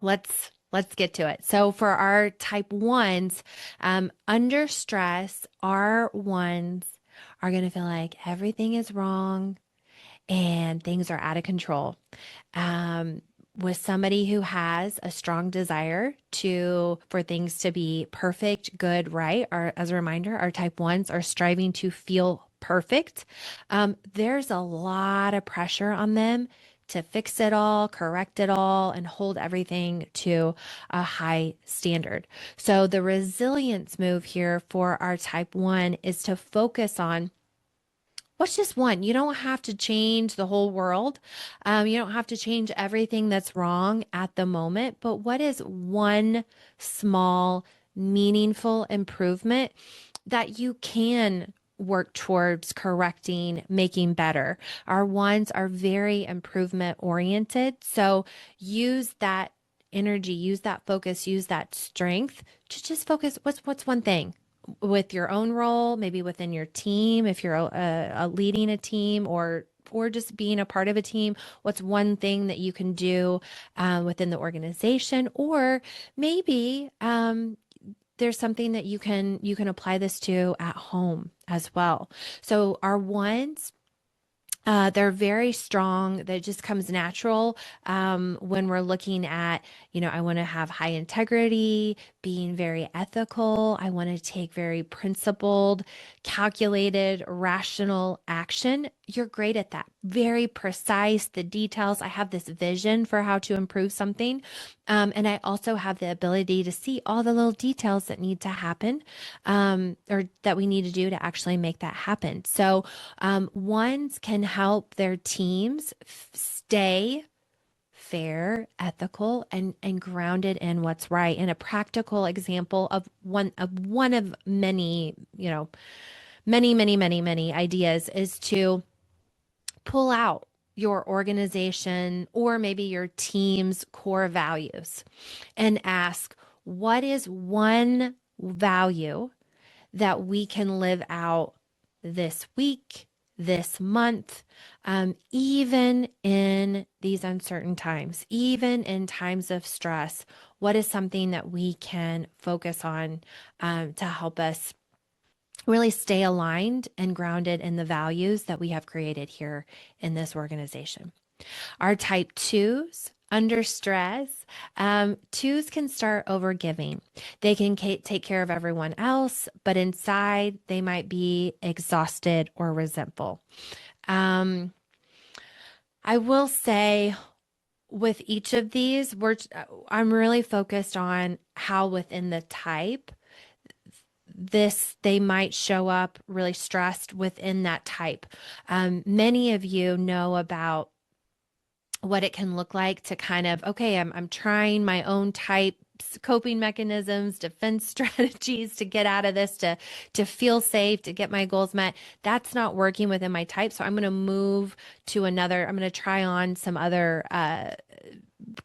let's get to it. So for our type ones, under stress, our ones are going to feel like everything is wrong and things are out of control. Um, with somebody who has a strong desire to for things to be perfect, good, right? Or as a reminder, our type ones are striving to feel perfect. There's a lot of pressure on them to fix it all, correct it all, and hold everything to a high standard. So the resilience move here for our type one is to focus on what's just one? You don't have to change the whole world. You don't have to change everything that's wrong at the moment. But what is one small, meaningful improvement that you can work towards correcting, making better? Our ones are very improvement oriented. So use that energy, use that focus, use that strength to just focus what's one thing with your own role, maybe within your team, if you're leading a team or just being a part of a team, what's one thing that you can do within the organization, or maybe there's something that you can apply this to at home as well. So our ones they're very strong. That just comes natural when we're looking at, I want to have high integrity, being very ethical. I want to take very principled, calculated, rational action. You're great at that. Very precise, the details. I have this vision for how to improve something. And I also have the ability to see all the little details that need to happen or that we need to do to actually make that happen. So, ones can help their teams stay fair, ethical, and grounded in what's right. And a practical example of one of many, many ideas is to pull out your organization or maybe your team's core values and ask, what is one value that we can live out this week, this month, even in these uncertain times, even in times of stress? What is something that we can focus on to help us really stay aligned and grounded in the values that we have created here in this organization? Our type twos, under stress, twos can start over giving. They can take care of everyone else, but inside they might be exhausted or resentful. Um, I will say with each of these, I'm really focused on how within the type they might show up really stressed within that type. Many of you know about what it can look like to kind of, okay, I'm trying my own types, coping mechanisms, defense strategies to get out of this, to feel safe, to get my goals met. That's not working within my type. So I'm going to move to another, I'm going to try on some other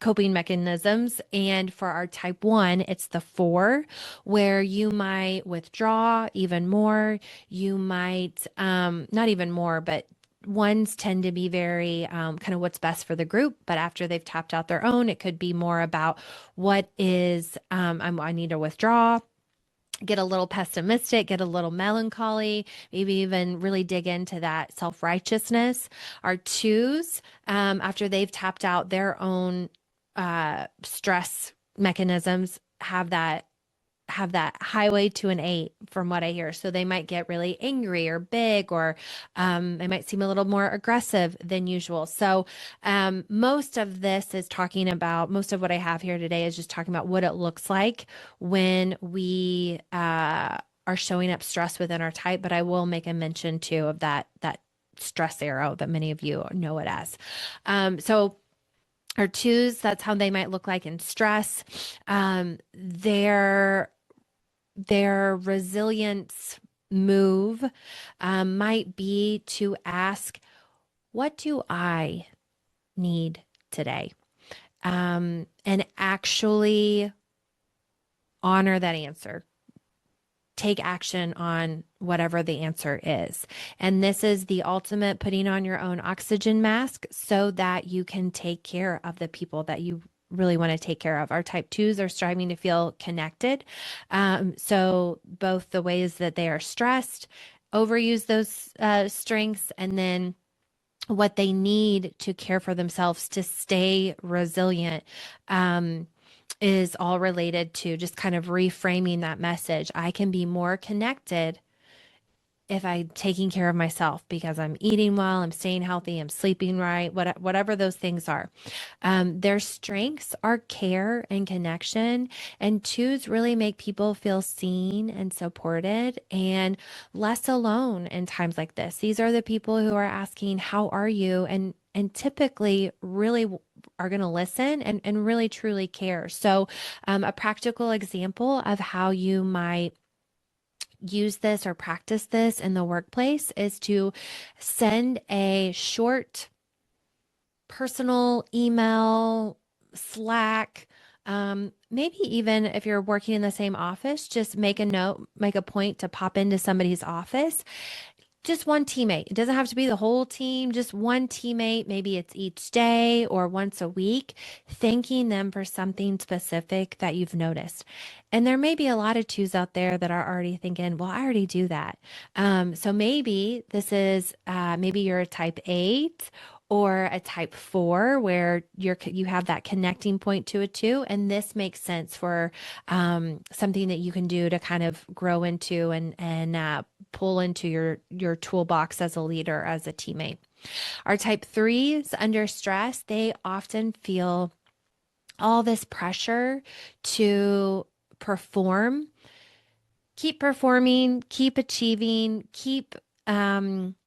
coping mechanisms. And for our type one, it's the 4, where you might withdraw even more. You might, not even more, but ones tend to be very kind of what's best for the group, but after they've tapped out their own, it could be more about what is I need to withdraw, get a little pessimistic, get a little melancholy, maybe even really dig into that self-righteousness. Our twos, after they've tapped out their own stress mechanisms, have that highway to an 8 from what I hear. So they might get really angry or big, or they might seem a little more aggressive than usual. So most of this is talking about, most of what I have here today is just talking about what it looks like when we are showing up stress within our type. But I will make a mention too of that stress arrow that many of you know it as. So our twos, that's how they might look like in stress. Their resilience move might be to ask, what do I need today? And actually honor that answer. Take action on whatever the answer is. And this is the ultimate putting on your own oxygen mask so that you can take care of the people that you really want to take care of. Our type twos are striving to feel connected. So both the ways that they are stressed, overuse those strengths, and then what they need to care for themselves to stay resilient. Is all related to just kind of reframing that message. I can be more connected if I'm taking care of myself because I'm eating well, I'm staying healthy, I'm sleeping right, whatever those things are. Their strengths are care and connection, and twos really make people feel seen and supported and less alone in times like this. These are the people who are asking, "How are you?" and typically really are going to listen and really truly care. So, a practical example of how you might use this or practice this in the workplace is to send a short personal email, Slack, maybe even if you're working in the same office, just make a note, make a point to pop into somebody's office, just one teammate. It doesn't have to be the whole team, just one teammate. Maybe it's each day or once a week, thanking them for something specific that you've noticed. And there may be a lot of twos out there that are already thinking, well, I already do that. So maybe this is, maybe you're a type eight or a type four where you have that connecting point to a two. And this makes sense for something that you can do to kind of grow into and pull into your toolbox as a leader, as a teammate. Our type threes under stress, they often feel all this pressure to perform, keep performing, keep achieving, keep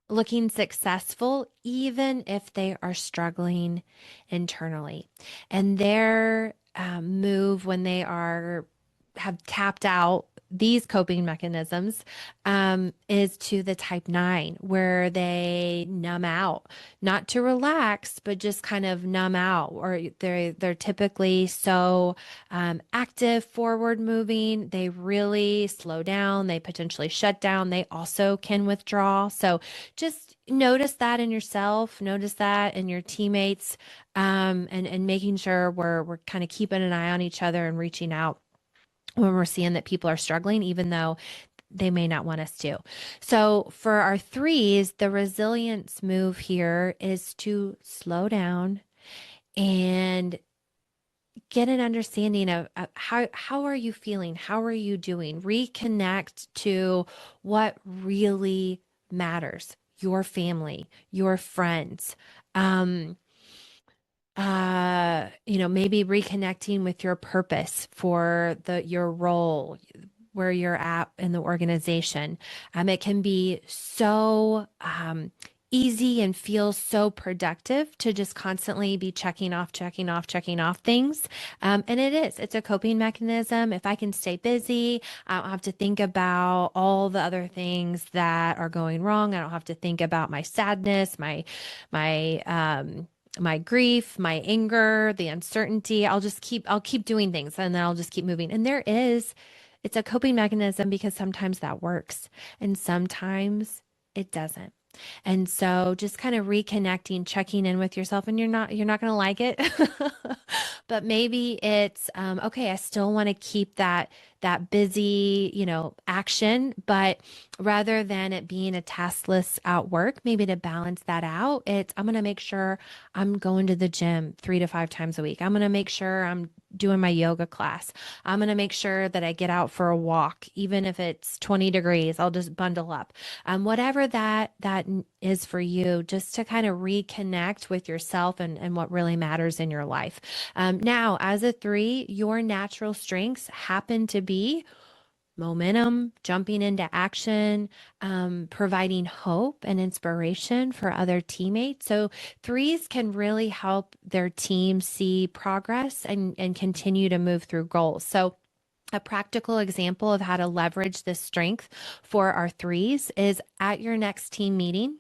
looking successful, even if they are struggling internally. And their move when they are have tapped out these coping mechanisms is to the type nine, where they numb out, not to relax, but just kind of numb out. Or they're typically so active, forward moving. They really slow down. They potentially shut down. They also can withdraw. So just notice that in yourself. Notice that in your teammates, and making sure we're kind of keeping an eye on each other and reaching out when we're seeing that people are struggling, even though they may not want us to. So for our threes, the resilience move here is to slow down and get an understanding of how are you feeling? How are you doing? Reconnect to what really matters. Your family, your friends, um, maybe reconnecting with your purpose for your role, where you're at in the organization. It can be so easy and feel so productive to just constantly be checking off, checking off, checking off things. And it's a coping mechanism. If I can stay busy, I don't have to think about all the other things that are going wrong. I don't have to think about my sadness, my grief, my anger, the uncertainty. I'll keep doing things and then I'll just keep moving. And it's a coping mechanism because sometimes that works and sometimes it doesn't. And so just kind of reconnecting, checking in with yourself, and you're not going to like it, but maybe it's, okay, I still want to keep that busy, action, but rather than it being a taskless at work, maybe to balance that out, I'm going to make sure I'm going to the gym 3 to 5 times a week. I'm going to make sure I'm doing my yoga class. I'm going to make sure that I get out for a walk, even if it's 20 degrees, I'll just bundle up. Whatever that is for you, just to kind of reconnect with yourself and what really matters in your life. Now, as a three, your natural strengths happen to be momentum, jumping into action, providing hope and inspiration for other teammates. So threes can really help their team see progress and continue to move through goals. So a practical example of how to leverage this strength for our threes is at your next team meeting,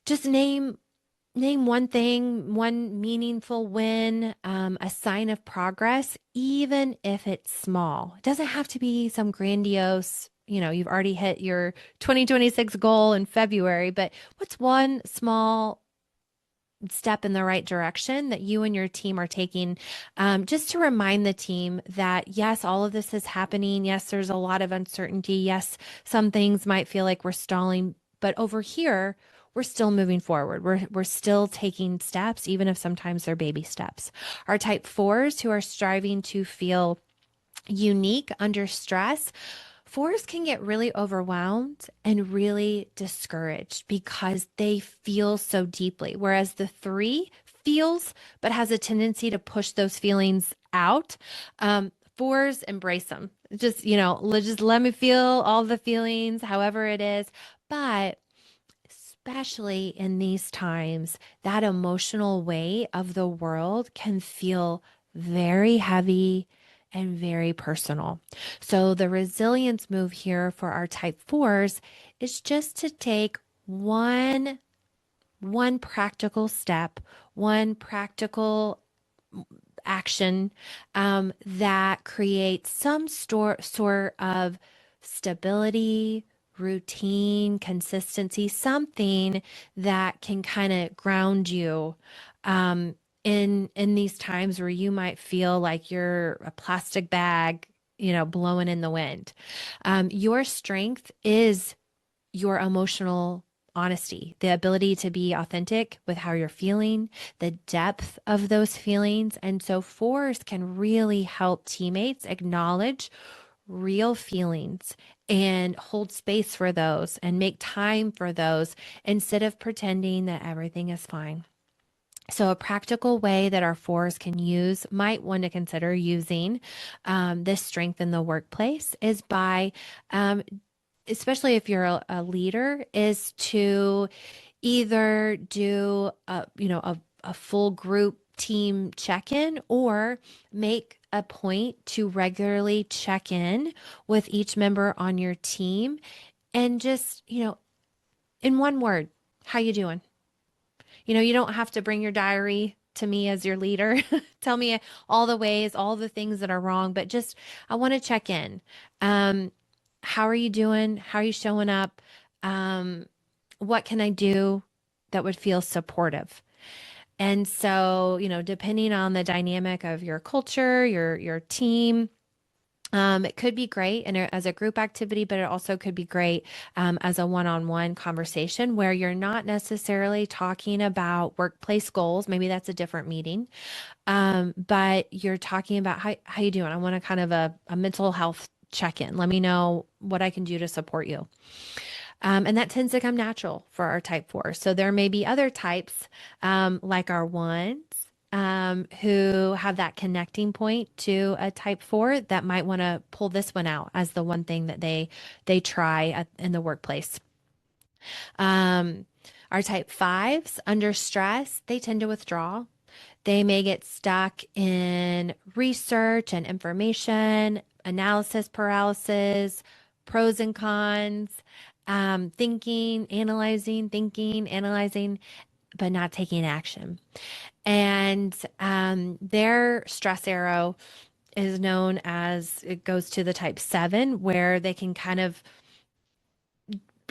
just name one thing, one meaningful win, a sign of progress, even if it's small. It doesn't have to be some grandiose, you've already hit your 2026 goal in February, but what's one small step in the right direction that you and your team are taking, just to remind the team that yes, all of this is happening. Yes, there's a lot of uncertainty. Yes, some things might feel like we're stalling, but over here, we're still moving forward. We're still taking steps, even if sometimes they're baby steps. Our type fours who are striving to feel unique under stress, fours can get really overwhelmed and really discouraged because they feel so deeply. Whereas the three feels, but has a tendency to push those feelings out. Fours embrace them. Just, just let me feel all the feelings, however it is. But especially in these times, that emotional weight of the world can feel very heavy and very personal. So, the resilience move here for our type fours is just to take one practical step, one practical action that creates some sort of stability, routine, consistency, something that can kind of ground you in these times where you might feel like you're a plastic bag, blowing in the wind. Your strength is your emotional honesty, the ability to be authentic with how you're feeling, the depth of those feelings. And so, fours can really help teammates acknowledge real feelings and hold space for those and make time for those instead of pretending that everything is fine. So, a practical way that our fours can use, might want to consider using this strength in the workplace is by especially if you're a leader, is to either do a full group team check-in or make a point to regularly check in with each member on your team and just, in one word, how you doing? You don't have to bring your diary to me as your leader. Tell me all the ways, all the things that are wrong, but just I want to check in. Um, how are you doing? How are you showing up? Um, what can I do that would feel supportive? And so, depending on the dynamic of your culture, your team, it could be great as a group activity, but it also could be great as a one-on-one conversation where you're not necessarily talking about workplace goals. Maybe that's a different meeting, but you're talking about how you doing. I want a kind of a mental health check-in. Let me know what I can do to support you. And that tends to come natural for our type four. So there may be other types like our ones who have that connecting point to a type four that might want to pull this one out as the one thing that they try in the workplace. Um, our type fives under stress, they tend to withdraw. They may get stuck in research and information, analysis paralysis, pros and cons, thinking, analyzing, but not taking action. And their stress arrow is known as it goes to the type seven, where they can kind of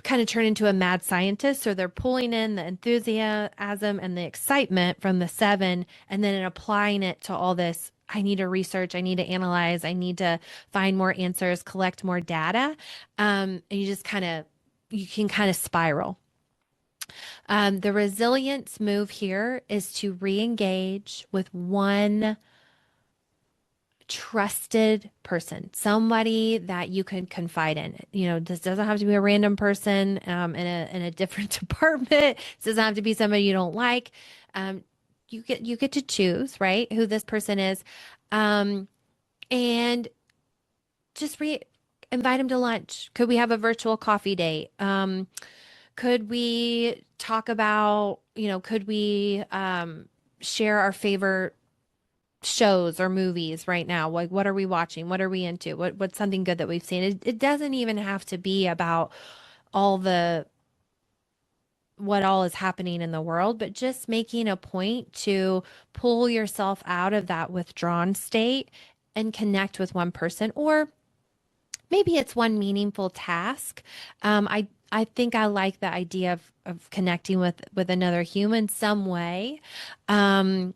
turn into a mad scientist. So they're pulling in the enthusiasm and the excitement from the seven and then applying it to all this. I need to research, I need to analyze, I need to find more answers, collect more data. And you can kind of spiral. The resilience move here is to re engage with one trusted person, somebody that you can confide in. This doesn't have to be a random person in a different department. This doesn't have to be somebody you don't like. You get to choose, right, who this person is, and just invite them to lunch. Could we have a virtual coffee date? Could we talk about, could we share our favorite shows or movies right now? Like, what are we watching? What are we into? What's something good that we've seen? It doesn't even have to be about all the what all is happening in the world, but just making a point to pull yourself out of that withdrawn state and connect with one person, or maybe it's one meaningful task. I think I like the idea of connecting with another human some way. Again,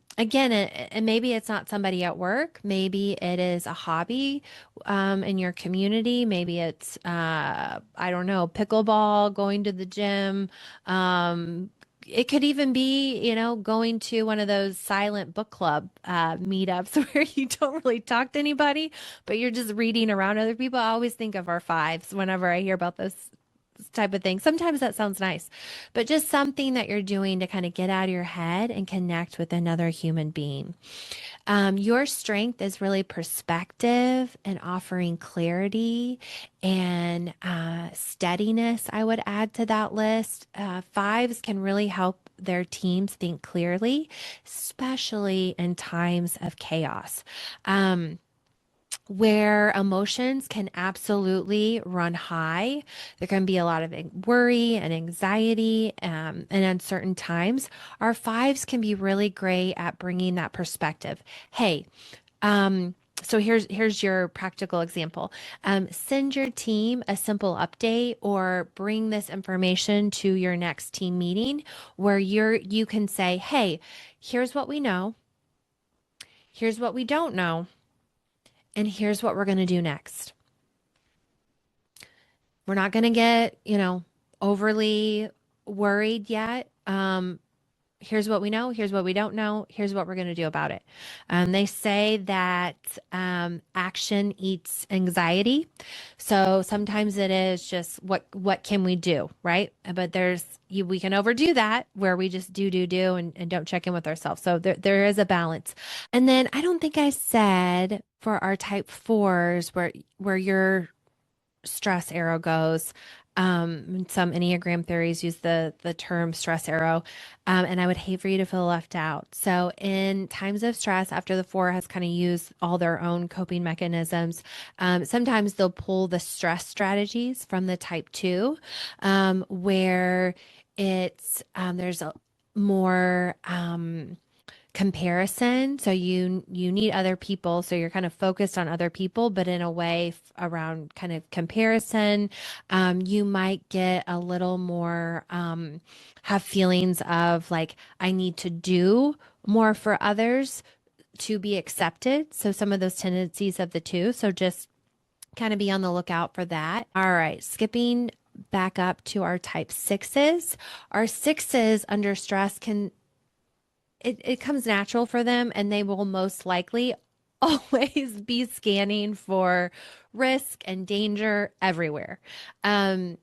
and maybe it's not somebody at work. Maybe it is a hobby in your community. Maybe it's I don't know, pickleball, going to the gym. It could even be, going to one of those silent book club meetups where you don't really talk to anybody, but you're just reading around other people. I always think of our fives whenever I hear about those type of thing. Sometimes that sounds nice, but just something that you're doing to kind of get out of your head and connect with another human being. Your strength is really perspective and offering clarity and steadiness. I would add to that list. Fives can really help their teams think clearly, especially in times of chaos. Where emotions can absolutely run high. There can be a lot of worry and anxiety and uncertain times. Our fives can be really great at bringing that perspective. Hey, so here's your practical example. Send your team a simple update or bring this information to your next team meeting where you can say, hey, here's what we know, here's what we don't know, and here's what we're going to do next. We're not going to get, overly worried yet. Here's what we know. Here's what we don't know. Here's what we're going to do about it. They say that action eats anxiety. So sometimes it is just what can we do, right? But we can overdo that where we just do and don't check in with ourselves. So there is a balance. And then I don't think I said for our type fours where your stress arrow goes. Some Enneagram theories use the term stress arrow, and I would hate for you to feel left out. So, in times of stress, after the four has kind of used all their own coping mechanisms, sometimes they'll pull the stress strategies from the type two, where there's a more comparison. So you need other people. So you're kind of focused on other people, but in a way around kind of comparison. You might get a little more have feelings of like I need to do more for others to be accepted. So some of those tendencies of the two. So just kind of be on the lookout for that. All right, skipping back up to our type sixes. Our sixes under stress it comes natural for them, and they will most likely always be scanning for risk and danger everywhere. Um,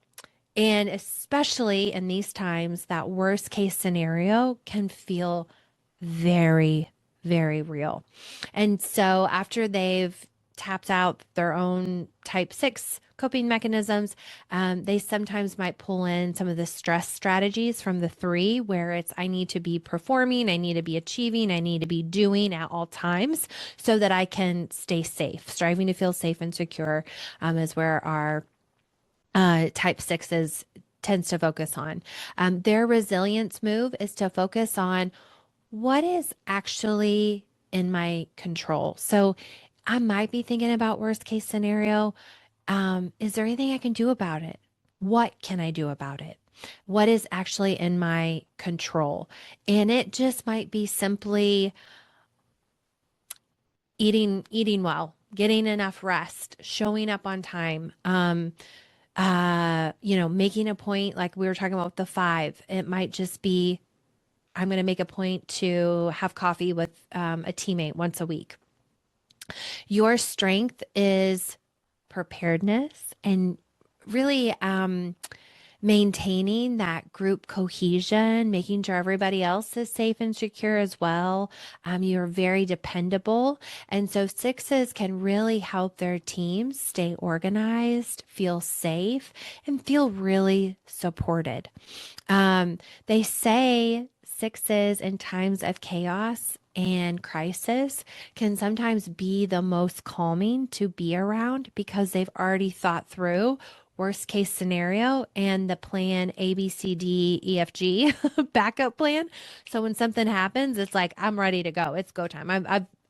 and especially in these times, that worst case scenario can feel very, very real. And so after they've tapped out their own type six coping mechanisms, they sometimes might pull in some of the stress strategies from the three, where it's I need to be performing, I need to be achieving, I need to be doing at all times so that I can stay safe. Striving to feel safe and secure is where our type sixes tends to focus on. Their resilience move is to focus on what is actually in my control. So I might be thinking about worst case scenario. Is there anything I can do about it? What can I do about it? What is actually in my control? And it just might be simply eating well, getting enough rest, showing up on time, making a point like we were talking about with the five. It might just be I'm going to make a point to have coffee with a teammate once a week. Your strength is preparedness and really maintaining that group cohesion, making sure everybody else is safe and secure as well. You're very dependable. And so sixes can really help their teams stay organized, feel safe, and feel really supported. They say sixes in times of chaos and crisis can sometimes be the most calming to be around because they've already thought through worst case scenario and the plan A, B, C, D, E, F, G backup plan. So when something happens, it's like, I'm ready to go. It's go time.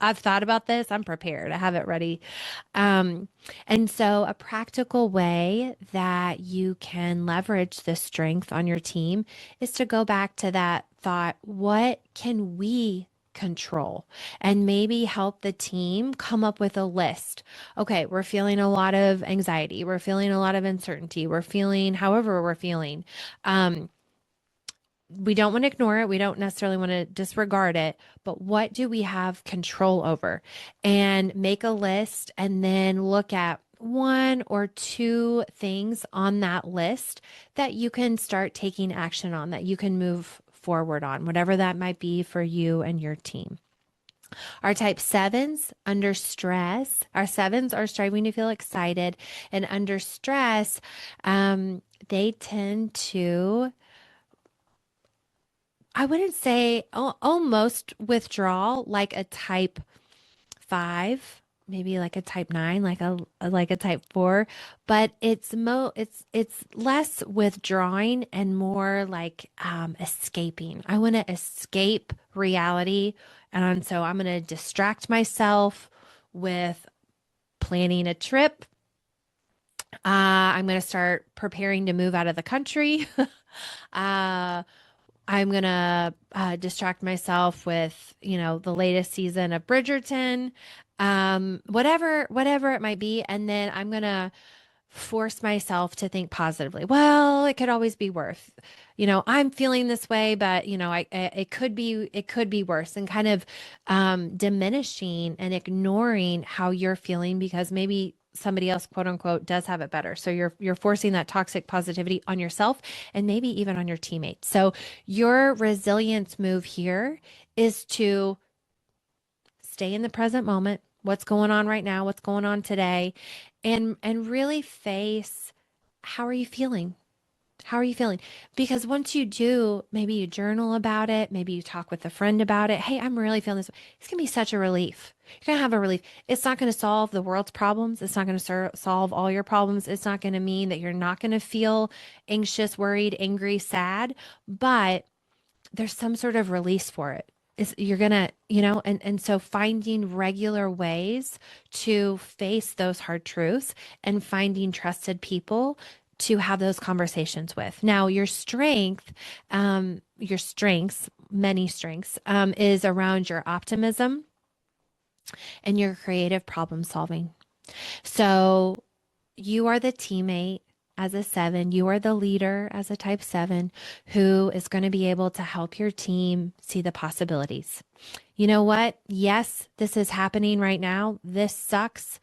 I've thought about this. I'm prepared. I have it ready. Um, and so a practical way that you can leverage this strength on your team is to go back to that thought, what can we control? And maybe help the team come up with a list. Okay, we're feeling a lot of anxiety. We're feeling a lot of uncertainty. We're feeling however we're feeling. Um, we don't want to ignore it. We don't necessarily want to disregard it, but what do we have control over? And make a list and then look at one or two things on that list that you can start taking action on, that you can move forward on, whatever that might be for you and your team. Our type sevens under stress, our sevens are striving to feel excited, and under stress, they tend to, I wouldn't say almost withdraw like a type five, maybe like a type nine, like a type four, but it's less withdrawing and more like escaping. I want to escape reality, and so I'm going to distract myself with planning a trip. I'm going to start preparing to move out of the country. uh, I'm gonna distract myself with, the latest season of Bridgerton, whatever it might be, and then I'm gonna force myself to think positively. Well, it could always be worse. I'm feeling this way, but it could be worse, and kind of diminishing and ignoring how you're feeling because maybe somebody else, quote unquote, does have it better. So you're forcing that toxic positivity on yourself and maybe even on your teammates. So your resilience move here is to stay in the present moment. What's going on right now? What's going on today? And really face, how are you feeling? How are you feeling? Because once you do, maybe you journal about it, maybe you talk with a friend about it. Hey, I'm really feeling this. It's going to be such a relief. You're going to have a relief. It's not going to solve the world's problems. It's not going to solve all your problems. It's not going to mean that you're not going to feel anxious, worried, angry, sad, but there's some sort of release for it. You're gonna, and so finding regular ways to face those hard truths and finding trusted people to have those conversations with. Now, your strengths, many strengths, is around your optimism and your creative problem solving. So you are the teammate as a seven. You are the leader as a type seven who is going to be able to help your team see the possibilities. You know what? Yes, this is happening right now. This sucks.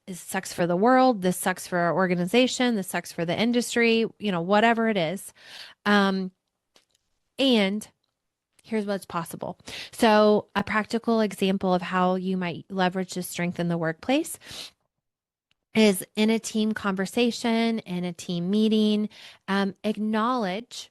It sucks for the world. This sucks for our organization. This sucks for the industry, whatever it is. Um, and here's what's possible. So, a practical example of how you might leverage this strength in the workplace is in a team conversation, in a team meeting, acknowledge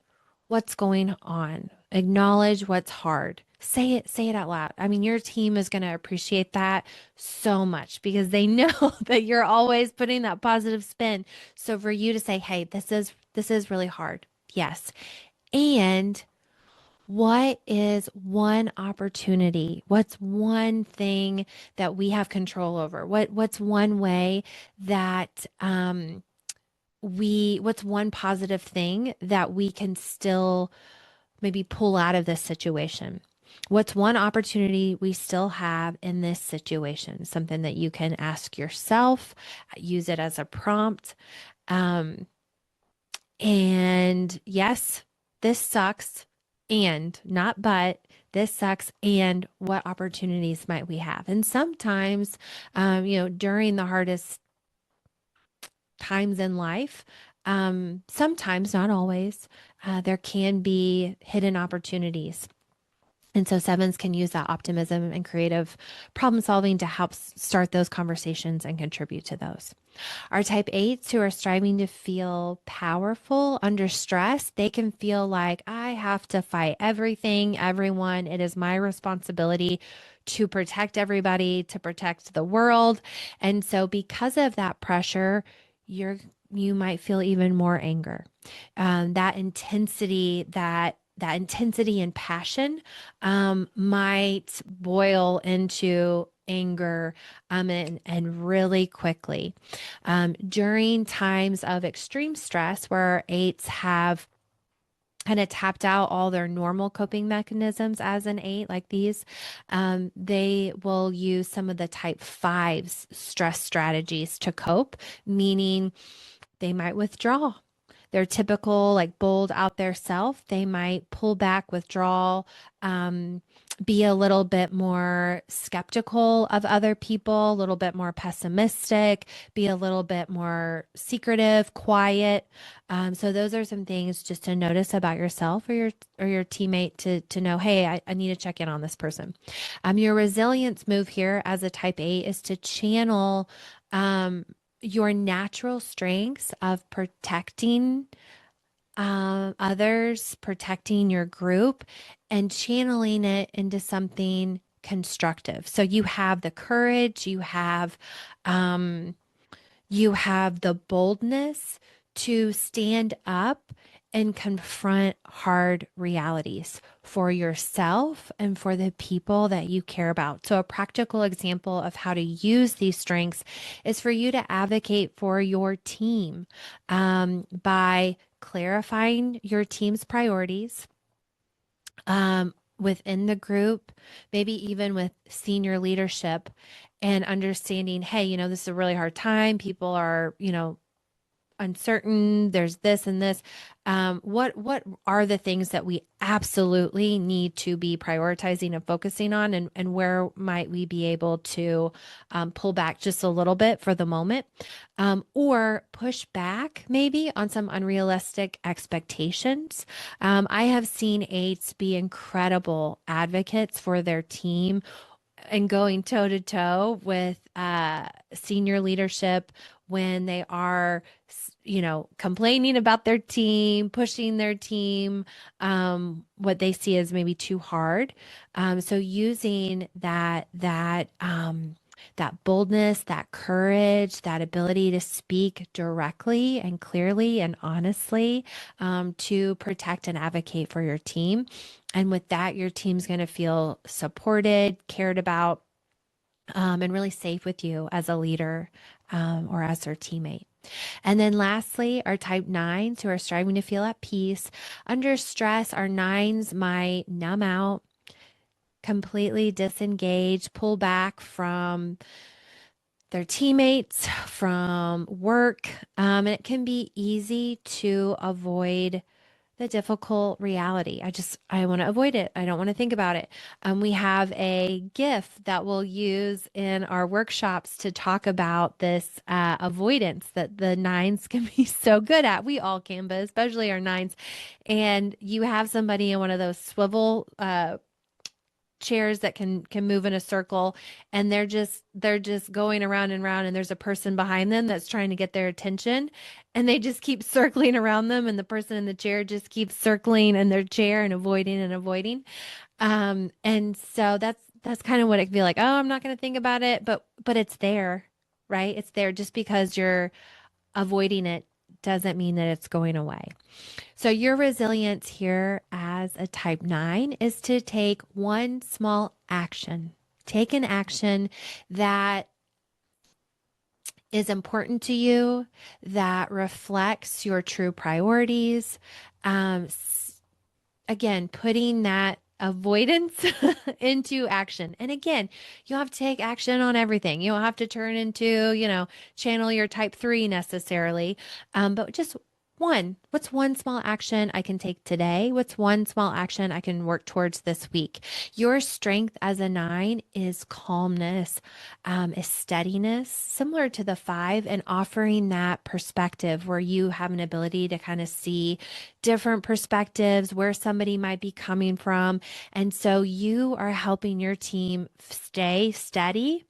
what's going on, acknowledge what's hard. Say it out loud. I mean, your team is going to appreciate that so much because they know that you're always putting that positive spin. So for you to say, "Hey, this is really hard." Yes. And what is one opportunity? What's one thing that we have control over? What's one way that what's one positive thing that we can still maybe pull out of this situation? What's one opportunity we still have in this situation? Something that you can ask yourself, use it as a prompt. Um, and yes, this sucks. And not but, this sucks. And what opportunities might we have? And sometimes, during the hardest times in life, sometimes, not always, there can be hidden opportunities. And so sevens can use that optimism and creative problem solving to help start those conversations and contribute to those. Our type eights who are striving to feel powerful under stress, they can feel like I have to fight everything, everyone. It is my responsibility to protect everybody, to protect the world. And so because of that pressure, you might feel even more anger. That intensity, that that intensity and passion might boil into anger and really quickly. During times of extreme stress where eights have kind of tapped out all their normal coping mechanisms as an eight, like these, they will use some of the type fives stress strategies to cope, meaning they might withdraw their typical, like bold out there self. They might pull back, withdraw, be a little bit more skeptical of other people, a little bit more pessimistic, be a little bit more secretive, quiet. So those are some things just to notice about yourself or your teammate to know, hey, I need to check in on this person. Your resilience move here as a type eight is to channel your natural strengths of protecting others, protecting your group, and channeling it into something constructive. So you have the courage, um, you have the boldness to stand up and confront hard realities for yourself and for the people that you care about. So, a practical example of how to use these strengths is for you to advocate for your team by clarifying your team's priorities within the group, maybe even with senior leadership, and understanding, hey, this is a really hard time. People are, uncertain. There's this and this. What are the things that we absolutely need to be prioritizing and focusing on, and where might we be able to pull back just a little bit for the moment, or push back maybe on some unrealistic expectations. I have seen eights be incredible advocates for their team and going toe to toe with senior leadership when they are, complaining about their team, pushing their team, what they see as maybe too hard. So using that boldness, that courage, that ability to speak directly and clearly and honestly to protect and advocate for your team. And with that, your team's going to feel supported, cared about, and really safe with you as a leader or as their teammate. And then lastly, our type nines who are striving to feel at peace. Under stress, our nines might numb out, completely disengage, pull back from their teammates, from work. And it can be easy to avoid the difficult reality. I want to avoid it. I don't want to think about it. We have a GIF that we'll use in our workshops to talk about this avoidance that the nines can be so good at. We all can, but especially our nines. And you have somebody in one of those swivel chairs that can move in a circle, and they're just going around and around, and there's a person behind them that's trying to get their attention, and they just keep circling around them, and the person in the chair just keeps circling in their chair and avoiding. And so that's kind of what it can be like. Oh, I'm not going to think about it, but it's there, right? It's there. Just because you're avoiding it doesn't mean that it's going away. So, your resilience here as a type nine is to take one small action. Take an action that is important to you, that reflects your true priorities. Um, Again, putting that avoidance into action. And again, you have to take action on everything. You don't have to turn into, channel your type three necessarily. But just what's one small action I can take today? What's one small action I can work towards this week? Your strength as a nine is calmness, is steadiness, similar to the five, and offering that perspective where you have an ability to kind of see different perspectives, where somebody might be coming from. And so you are helping your team stay steady,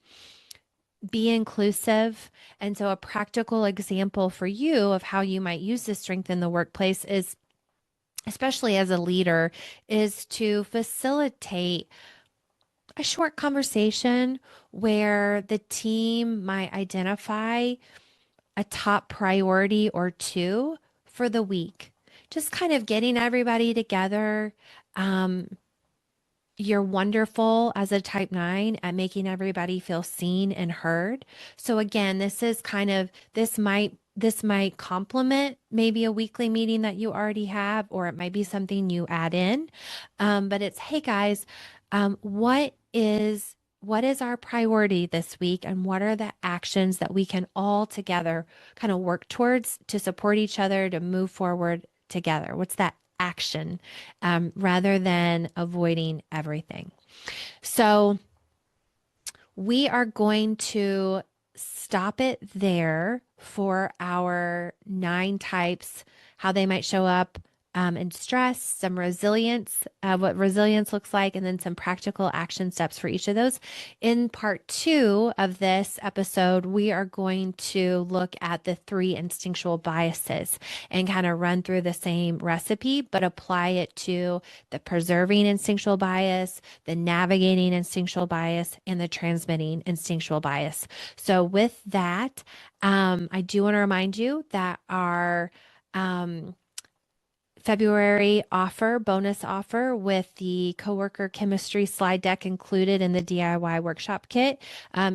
be inclusive. And so, a practical example for you of how you might use this strength in the workplace is, especially as a leader, is to facilitate a short conversation where the team might identify a top priority or two for the week. just kind of getting everybody together. Um, you're wonderful as a type 9 at making everybody feel seen and heard. So again, this is kind of this might complement maybe a weekly meeting that you already have, or it might be something you add in. But it's, hey guys, what is our priority this week, and what are the actions that we can all together kind of work towards to support each other to move forward together? What's that action, rather than avoiding everything? So we are going to stop it there for our 9 types, how they might show up in stress, some resilience, what resilience looks like, and then some practical action steps for each of those. In part 2 of this episode, we are going to look at the 3 instinctual biases and kind of run through the same recipe, but apply it to the preserving instinctual bias, the navigating instinctual bias, and the transmitting instinctual bias. So, with that, I do want to remind you that our um, February offer, bonus offer with the Coworker Chemistry slide deck included in the DIY workshop kit,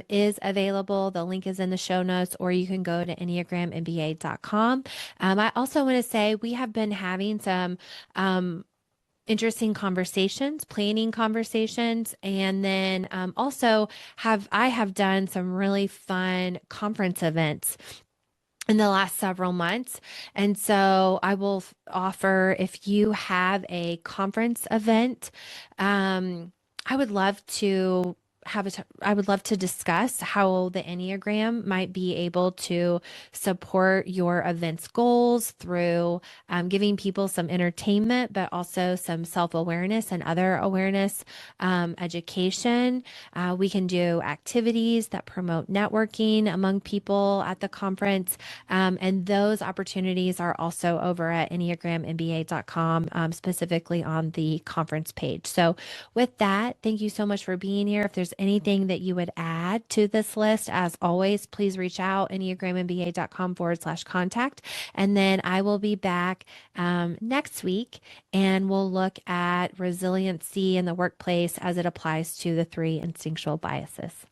is available. The link is in the show notes, or you can go to enneagramMBA.com. I also want to say we have been having some interesting conversations, planning conversations, and then also I have done some really fun conference events in the last several months. And so I will offer, if you have a conference event, I would love to I would love to discuss how the Enneagram might be able to support your event's goals through giving people some entertainment, but also some self-awareness and other awareness education. We can do activities that promote networking among people at the conference. And those opportunities are also over at EnneagramMBA.com, specifically on the conference page. So with that, thank you so much for being here. If there's anything that you would add to this list, as always, please reach out, EnneagramMBA.com/contact. And then I will be back next week, and we'll look at resiliency in the workplace as it applies to the 3 instinctual biases.